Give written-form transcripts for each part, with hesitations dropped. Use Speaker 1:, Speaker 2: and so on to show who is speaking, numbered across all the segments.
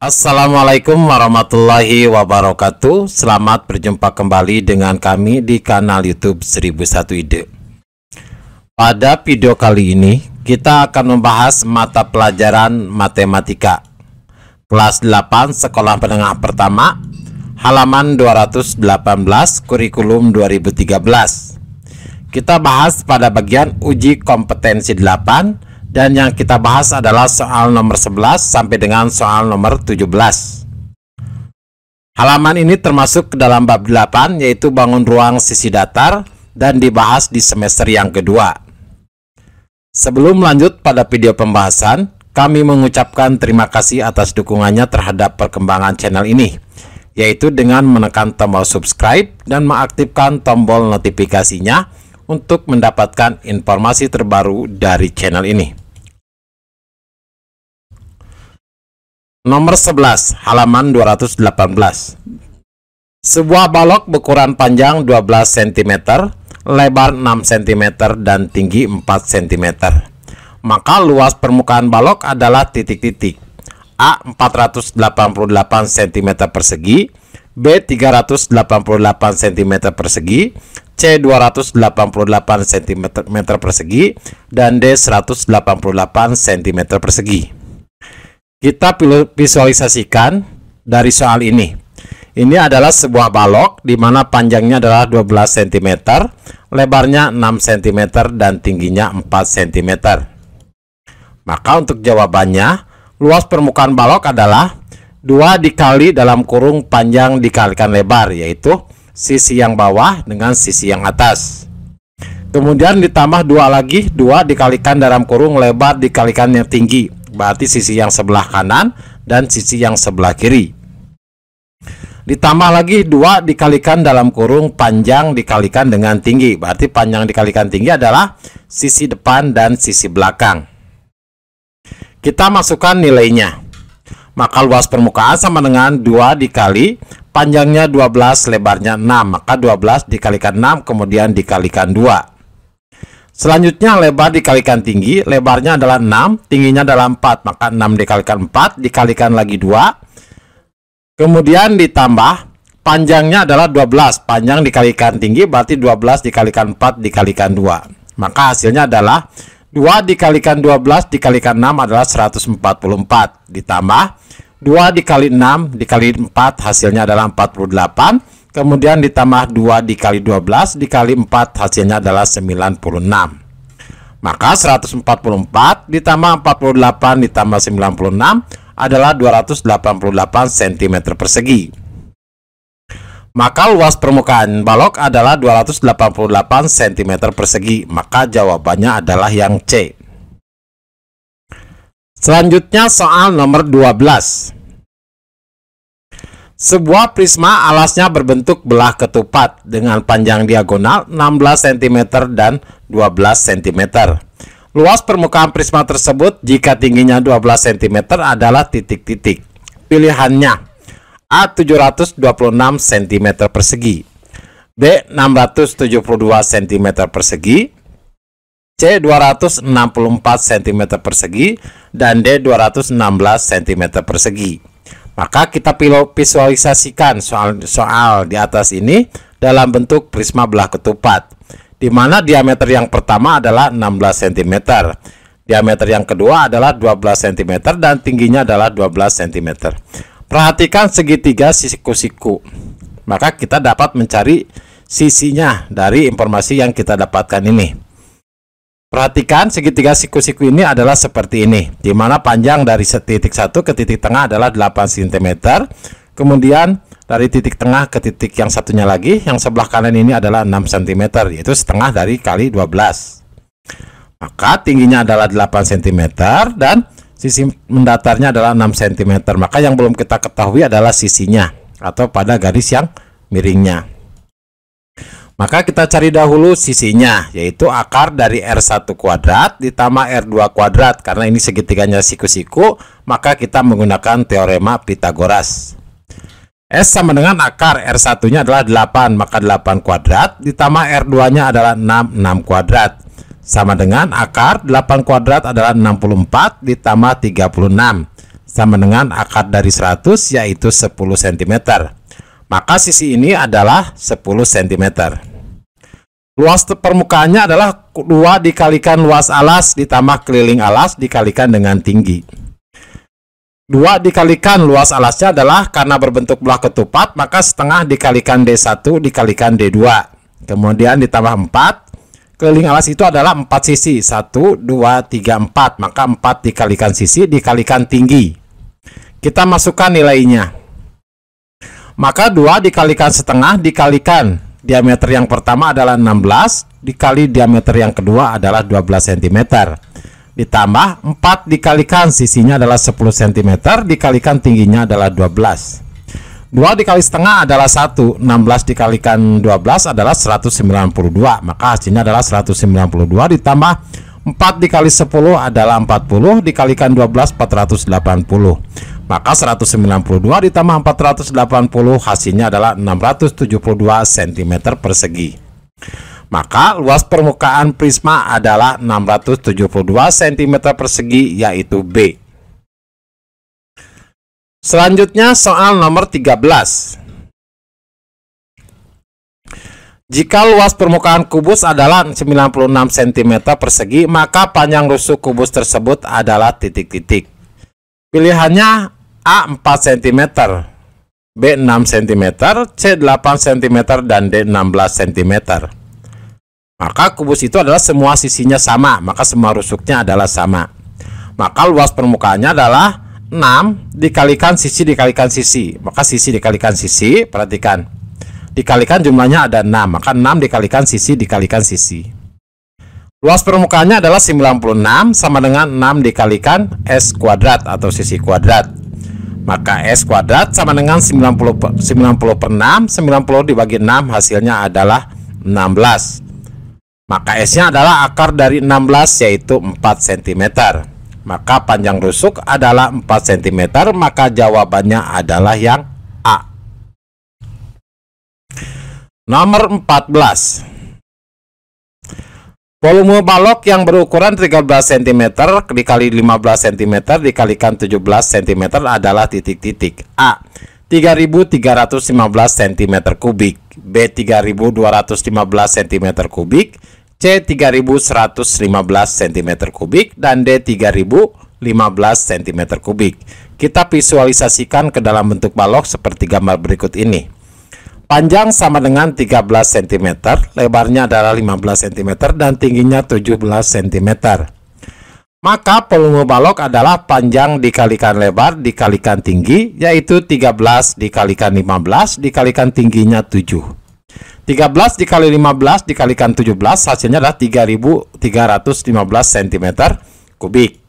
Speaker 1: Assalamualaikum warahmatullahi wabarakatuh. Selamat berjumpa kembali dengan kami di kanal YouTube 1001 Ide. Pada video kali ini kita akan membahas mata pelajaran matematika kelas 8 sekolah menengah pertama, halaman 218, kurikulum 2013. Kita bahas pada bagian uji kompetensi 8. Dan yang kita bahas adalah soal nomor 11 sampai dengan soal nomor 17. Halaman ini termasuk ke dalam bab 8, yaitu bangun ruang sisi datar, dan dibahas di semester yang kedua. Sebelum lanjut pada video pembahasan, kami mengucapkan terima kasih atas dukungannya terhadap perkembangan channel ini, yaitu dengan menekan tombol subscribe dan mengaktifkan tombol notifikasinya untuk mendapatkan informasi terbaru dari channel ini. Nomor 11, halaman 218. Sebuah balok berukuran panjang 12 cm, lebar 6 cm, dan tinggi 4 cm. Maka luas permukaan balok adalah titik-titik. A 488 cm persegi, B 388 cm persegi, C 288 cm persegi, dan D 188 cm persegi. Kita visualisasikan dari soal ini. Ini adalah sebuah balok di mana panjangnya adalah 12 cm, lebarnya 6 cm, dan tingginya 4 cm. Maka untuk jawabannya, luas permukaan balok adalah 2 dikali dalam kurung panjang dikalikan lebar, yaitu sisi yang bawah dengan sisi yang atas. Kemudian ditambah 2 lagi, 2 dikalikan dalam kurung lebar dikalikan yang tinggi, berarti sisi yang sebelah kanan dan sisi yang sebelah kiri. Ditambah lagi 2 dikalikan dalam kurung panjang dikalikan dengan tinggi, berarti panjang dikalikan tinggi adalah sisi depan dan sisi belakang. Kita masukkan nilainya. Maka luas permukaan sama dengan 2 dikali panjangnya 12, lebarnya 6, maka 12 dikalikan 6 kemudian dikalikan 2. Selanjutnya lebar dikalikan tinggi, lebarnya adalah 6, tingginya adalah 4, maka 6 dikalikan 4, dikalikan lagi 2. Kemudian ditambah, panjangnya adalah 12, panjang dikalikan tinggi, berarti 12 dikalikan 4, dikalikan 2. Maka hasilnya adalah 2 dikalikan 12, dikalikan 6 adalah 144. Ditambah, 2 dikali 6, dikali 4, hasilnya adalah 48. Kemudian ditambah 2 dikali 12 dikali 4 hasilnya adalah 96. Maka 144 ditambah 48 ditambah 96 adalah 288 cm persegi. Maka luas permukaan balok adalah 288 cm persegi. Maka jawabannya adalah yang C. Selanjutnya soal nomor 12. Sebuah prisma alasnya berbentuk belah ketupat dengan panjang diagonal 16 cm dan 12 cm. Luas permukaan prisma tersebut jika tingginya 12 cm adalah titik-titik. Pilihannya A 726 cm persegi, B 672 cm persegi, C 264 cm persegi, dan D 216 cm persegi. Maka kita visualisasikan soal di atas ini dalam bentuk prisma belah ketupat, di mana diameter yang pertama adalah 16 cm, diameter yang kedua adalah 12 cm, dan tingginya adalah 12 cm. Perhatikan segitiga siku-siku, maka kita dapat mencari sisinya dari informasi yang kita dapatkan ini. Perhatikan segitiga siku-siku ini adalah seperti ini, di mana panjang dari titik 1 ke titik tengah adalah 8 cm. Kemudian dari titik tengah ke titik yang satunya lagi, yang sebelah kanan ini adalah 6 cm, yaitu setengah dari kali 12. Maka tingginya adalah 8 cm dan sisi mendatarnya adalah 6 cm. Maka yang belum kita ketahui adalah sisinya atau pada garis yang miringnya. Maka kita cari dahulu sisinya, yaitu akar dari R1 kuadrat ditambah R2 kuadrat. Karena ini segitiganya siku-siku, maka kita menggunakan teorema Pythagoras. S sama dengan akar R1-nya adalah 8, maka 8 kuadrat ditambah R2-nya adalah 6 kuadrat. Sama dengan akar 8 kuadrat adalah 64 ditambah 36. sama dengan akar dari 100 yaitu 10 cm. Maka sisi ini adalah 10 cm. Luas permukaannya adalah 2 dikalikan luas alas ditambah keliling alas dikalikan dengan tinggi. 2 dikalikan luas alasnya adalah karena berbentuk belah ketupat, maka setengah dikalikan D1 dikalikan D2. Kemudian ditambah 4. Keliling alas itu adalah 4 sisi. 1, 2, 3, 4. Maka 4 dikalikan sisi dikalikan tinggi. Kita masukkan nilainya. Maka 2 dikalikan setengah dikalikan diameter yang pertama adalah 16 dikali diameter yang kedua adalah 12 cm. Ditambah 4 dikalikan sisinya adalah 10 cm dikalikan tingginya adalah 12. 2 dikali setengah adalah 1. 16 dikalikan 12 adalah 192. Maka hasilnya adalah 192 ditambah 4 dikali 10 adalah 40 dikalikan 12 480. Maka 192 ditambah 480 hasilnya adalah 672 cm persegi. Maka luas permukaan prisma adalah 672 cm persegi yaitu B. Selanjutnya soal nomor 13. Jika luas permukaan kubus adalah 96 cm persegi, maka panjang rusuk kubus tersebut adalah titik-titik. Pilihannya A 4 cm, B 6 cm, C 8 cm, dan D 16 cm. Maka kubus itu adalah semua sisinya sama, maka semua rusuknya adalah sama. Maka luas permukaannya adalah 6 dikalikan sisi dikalikan sisi. Maka sisi dikalikan sisi, perhatikan. Dikalikan jumlahnya ada 6, maka 6 dikalikan sisi dikalikan sisi. Luas permukaannya adalah 96 sama dengan 6 dikalikan S kuadrat atau sisi kuadrat. Maka S kuadrat sama dengan 90 per 6, 90 dibagi 6 hasilnya adalah 16. Maka S-nya adalah akar dari 16 yaitu 4 cm. Maka panjang rusuk adalah 4 cm, maka jawabannya adalah yang A. Nomor 14. Volume balok yang berukuran 13 cm dikali 15 cm dikalikan 17 cm adalah titik-titik. A. 3.315 cm kubik, B. 3.215 cm kubik, C. 3.115 cm kubik, dan D. 3.015 cm kubik. Kita visualisasikan ke dalam bentuk balok seperti gambar berikut ini. Panjang sama dengan 13 cm, lebarnya adalah 15 cm, dan tingginya 17 cm. Maka volume balok adalah panjang dikalikan lebar dikalikan tinggi, yaitu 13 dikalikan 15 dikalikan tingginya 7. 13 dikali 15 dikalikan 17 hasilnya adalah 3.315 cm kubik.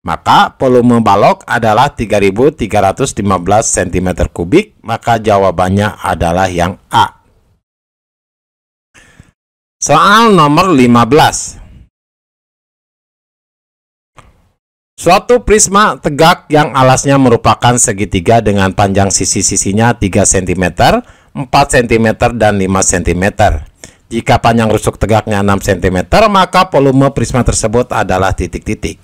Speaker 1: Maka volume balok adalah 3.315 cm kubik, maka jawabannya adalah yang A. Soal nomor 15. Suatu prisma tegak yang alasnya merupakan segitiga dengan panjang sisi-sisinya 3 cm, 4 cm, dan 5 cm. Jika panjang rusuk tegaknya 6 cm, maka volume prisma tersebut adalah titik-titik.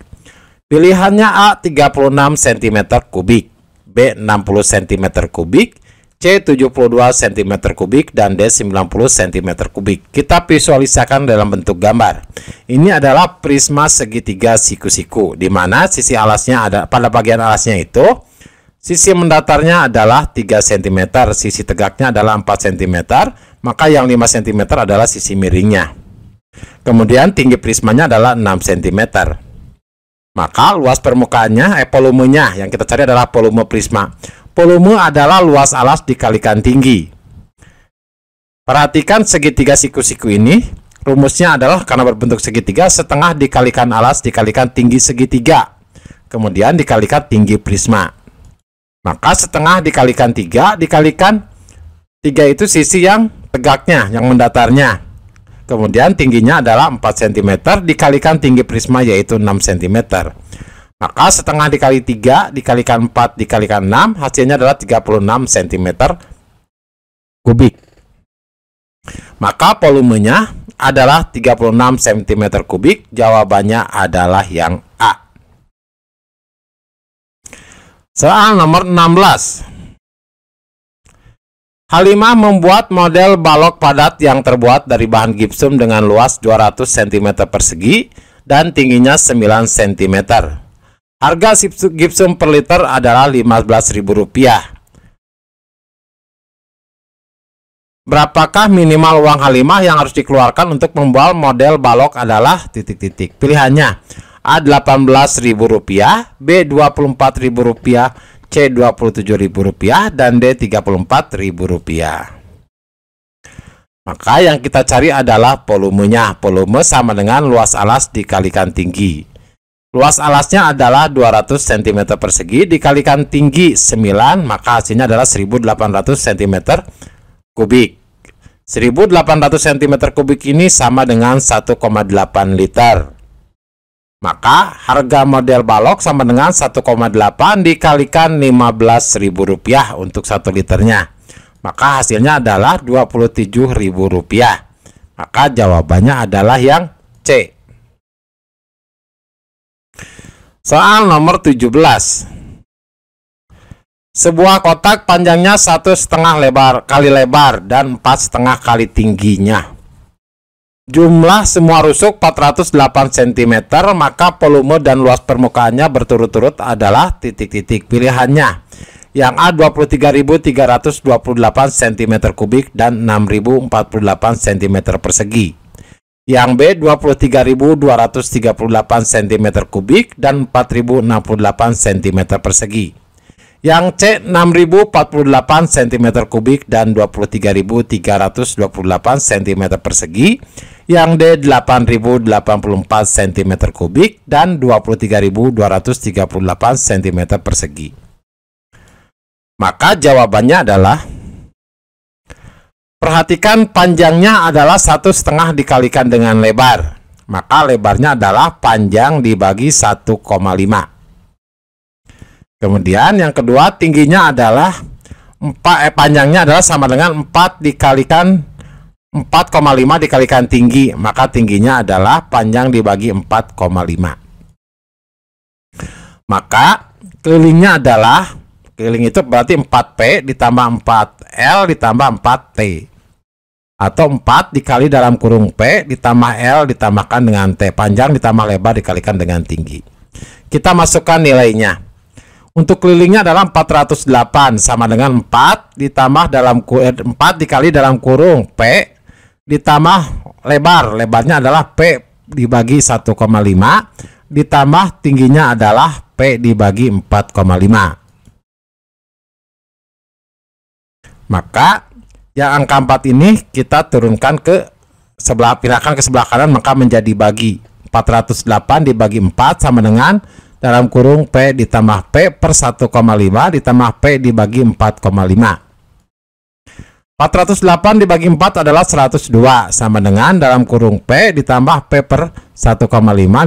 Speaker 1: Pilihannya A 36 cm kubik, B 60 cm kubik, C 72 cm kubik, dan D 90 cm kubik. Kita visualisasikan dalam bentuk gambar. Ini adalah prisma segitiga siku-siku, di mana sisi alasnya ada pada bagian alasnya itu sisi mendatarnya adalah 3 cm, sisi tegaknya adalah 4 cm, maka yang 5 cm adalah sisi miringnya. Kemudian tinggi prismanya adalah 6 cm. Maka luas permukaannya, volumenya yang kita cari adalah volume prisma. Volume adalah luas alas dikalikan tinggi. Perhatikan segitiga siku-siku ini. Rumusnya adalah karena berbentuk segitiga, setengah dikalikan alas dikalikan tinggi segitiga. Kemudian dikalikan tinggi prisma. Maka setengah dikalikan 3 dikalikan 3 itu sisi yang tegaknya, yang mendatarnya. Kemudian tingginya adalah 4 cm dikalikan tinggi prisma yaitu 6 cm. Maka setengah dikali 3 dikalikan 4 dikalikan 6 hasilnya adalah 36 cm kubik. Maka volumenya adalah 36 cm kubik. Jawabannya adalah yang A. Soal nomor 16. Halimah membuat model balok padat yang terbuat dari bahan gipsum dengan luas 200 cm persegi dan tingginya 9 cm. Harga gipsum per liter adalah Rp15.000. Berapakah minimal uang Halimah yang harus dikeluarkan untuk membuat model balok adalah titik-titik. Pilihannya A. Rp18.000, B. Rp24.000, C. Rp27.000, dan D. Rp34.000. Maka yang kita cari adalah volumenya. Volume sama dengan luas alas dikalikan tinggi. Luas alasnya adalah 200 cm persegi dikalikan tinggi 9, maka hasilnya adalah 1800 cm kubik. 1800 cm kubik ini sama dengan 1,8 liter. Maka harga model balok sama dengan 1,8 dikalikan Rp15.000 untuk 1 liternya. Maka hasilnya adalah Rp27.000. Maka jawabannya adalah yang C. Soal nomor 17. Sebuah kotak panjangnya 1,5 kali lebar dan 4,5 kali tingginya. Jumlah semua rusuk 408 cm, maka volume dan luas permukaannya berturut-turut adalah titik-titik. Pilihannya yang A 23.328 cm kubik dan 6.048 cm persegi. Yang B 23.238 cm kubik dan 4.068 cm persegi. Yang C 6.048 cm kubik dan 23.328 cm persegi. Yang D 8.084 cm kubik dan 23.238 cm persegi. Maka jawabannya adalah, perhatikan panjangnya adalah 1,5 dikalikan dengan lebar. Maka lebarnya adalah panjang dibagi 1,5. Kemudian yang kedua, tingginya adalah panjangnya adalah sama dengan 4,5 dikalikan tinggi, maka tingginya adalah panjang dibagi 4,5. Maka kelilingnya adalah, keliling itu berarti 4P ditambah 4L ditambah 4T, atau 4 dikali dalam kurung P ditambah L ditambahkan dengan T, panjang ditambah lebar dikalikan dengan tinggi. Kita masukkan nilainya. Untuk kelilingnya adalah 408 sama dengan 4 ditambah 4 dikali dalam kurung P ditambah lebarnya adalah P dibagi 1,5 ditambah tingginya adalah P dibagi 4,5. Maka yang angka 4 ini kita turunkan ke sebelah, pindahkan ke sebelah kanan, maka menjadi bagi 408 dibagi 4 sama dengan dalam kurung P ditambah P per 1,5 ditambah P dibagi 4,5. 408 dibagi 4 adalah 102 sama dengan dalam kurung P ditambah P per 1,5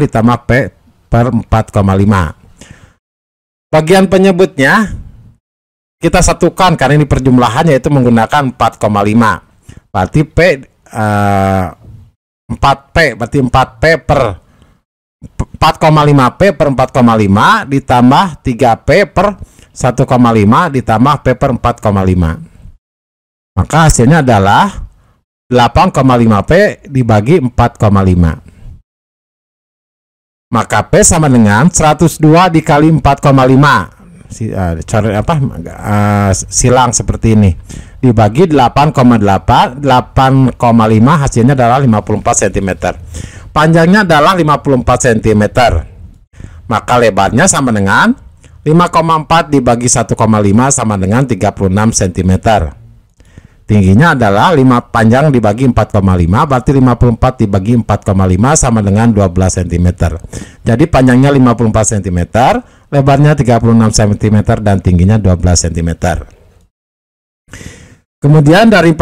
Speaker 1: ditambah P per 4,5. Bagian penyebutnya kita satukan karena ini perjumlahan, yaitu menggunakan 4,5. Berarti P 4P berarti 4P per 4,5P per 4,5 ditambah 3P per 1,5 ditambah P per 4,5. Maka hasilnya adalah 8,5P dibagi 4,5. Maka P sama dengan 102 dikali 4,5. Silang seperti ini. Dibagi 8,5 hasilnya adalah 54 cm. Panjangnya adalah 54 cm. Maka lebarnya sama dengan 5,4 dibagi 1,5 sama dengan 36 cm. Tingginya adalah 5 panjang dibagi 4,5, berarti 54 dibagi 4,5 sama dengan 12 cm. Jadi panjangnya 54 cm, lebarnya 36 cm dan tingginya 12 cm. Kemudian dari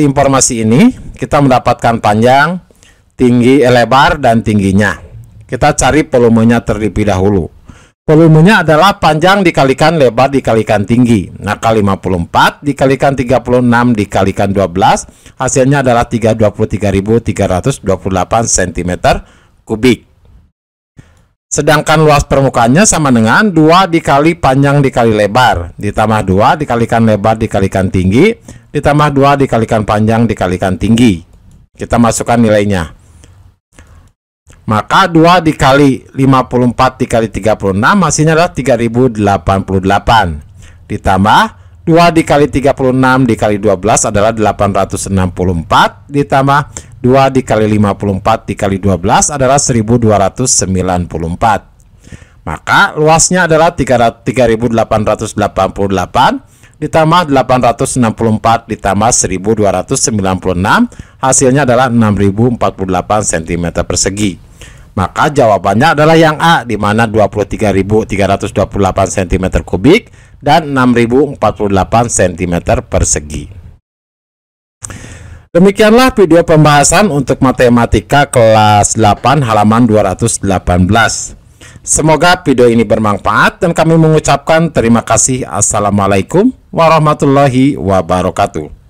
Speaker 1: informasi ini kita mendapatkan panjang, tinggi, lebar dan tingginya. Kita cari volumenya terlebih dahulu. Volumenya adalah panjang dikalikan lebar dikalikan tinggi. Maka 54 dikalikan 36 dikalikan 12, hasilnya adalah 23.328 cm kubik. Sedangkan luas permukaannya sama dengan 2 dikali panjang dikali lebar, ditambah 2 dikalikan lebar dikalikan tinggi, ditambah 2 dikalikan panjang dikalikan tinggi. Kita masukkan nilainya. Maka 2 dikali 54 dikali 36 hasilnya adalah 3088. Ditambah 2 dikali 36 dikali 12 adalah 864. Ditambah 2 dikali 54 dikali 12 adalah 1294. Maka luasnya adalah 3888 ditambah 864 ditambah 1296, hasilnya adalah 6048 cm persegi. Maka jawabannya adalah yang A, di mana 23.328 cm kubik dan 6048 cm persegi. Demikianlah video pembahasan untuk matematika kelas 8 halaman 218. Semoga video ini bermanfaat dan kami mengucapkan terima kasih. Assalamualaikum warahmatullahi wabarakatuh.